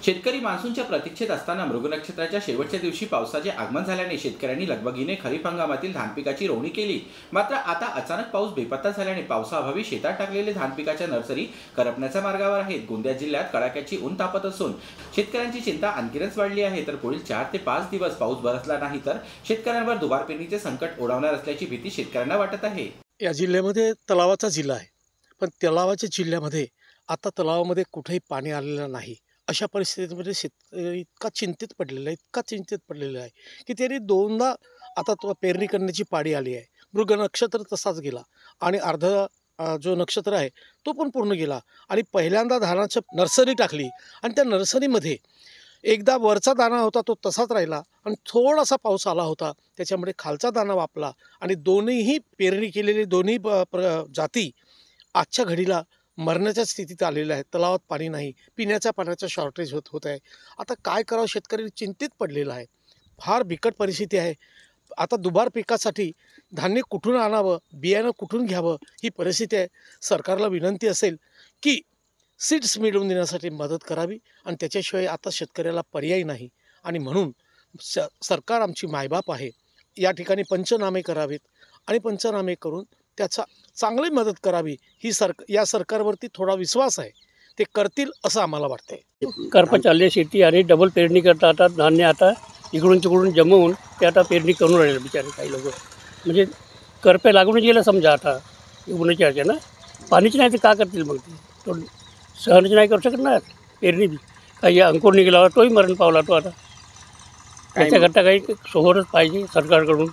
शेतकरी मान्सूनच्या प्रतीक्षेत असताना मृग नक्षत्राच्या शेवटच्या दिवशी पावसाचे आगमन झाल्याने शेतकऱ्यांनी लगबगीने खरीप हंगामातील धान पिकाची रोवणी केली। मात्र आता अचानक पाऊस बेपत्ता झाल्याने पावसाअभावी शेतात टाकलेले धान पिकाच्या नर्सरी करपण्याच्या मार्गावर आहेत। गोंदिया जिल्ह्यात कडाक्याची ऊन तापत असून शेतकऱ्यांची चिंता आणखीनच वाढली आहे। तर पुढील 4 ते 5 दिवस पाऊस बरसला नाही तर शेतकऱ्यांवर दुबार पेरणीचे संकट ओढवणार असल्याची भीती शेतकऱ्यांना वाटत आहे। या जिल्ह्यामध्ये तलावाचा जिल्हा आहे, पण तलावाच्या जिल्ह्यामध्ये आता तलावामध्ये कुठेही पाणी आलेलं नाही। अशा परिस्थितीमध्ये शेतकरी इतका चिंतित पडलेला आहे की त्यांनी दोनदा आता तो पेरणी करण्याची पाळी आली आहे। मृग नक्षत्र तसाच गेला आणि जो नक्षत्र आहे तो पण पूर्ण गेला आणि पहिल्यांदा धानाची नर्सरी टाकली आणि त्या नर्सरीमध्ये एकदा वरचा दाणा होता तो तसाच राहिला आणि थोडासा पाऊस आला होता, त्याच्यामुळे खालचा दाणा वापला आणि दोन्हीही पेरणी केलेली दोन्ही जाती आजच्या घडीला मरण्याच्या स्थितीत आलेल्या आहेत। तलावात पाणी नाही, पिण्याच्या पाण्याचा शॉर्टेज होत आहे। आता काय करावं, शेतकरी चिंतित पडलेला आहे। फार बिकट परिस्थिती आहे। आता दुबार पिकासाठी धान्य कुठून आणावं, बियाणं कुठून घ्यावं ही परिस्थिती आहे। सरकारला विनंती असेल की सीड्स मिळवून देण्यासाठी मदत करावी आणि त्याच्याशिवाय आता शेतकऱ्याला पर्याय नाही आणि म्हणून सरकार आमची मायबाप आहे। या ठिकाणी पंचनामे करावेत आणि पंचनामे करून त्याचा चांगली मदत करावी ही या सरकारवरती थोडा विश्वास आहे, ते करतील असं आम्हाला वाटतंय। करपा चालली शेती आणि डबल पेरणी करता आता धान्य आता इकडून तिकडून जमवून ते आता पेरणी करून राहिले बिचारे काही लोक। म्हणजे करपे लागूनच गेलं समजा आता उन्हाच्या ह्याच्यानं पाणीच नाही तर का करतील मग ते तो सहनच नाही करू शकणार पेरणी बी काही अंकुर निघाला तोही मरण पावला तो आता त्याच्याकरता काही सोबतच पाहिजे सरकारकडून।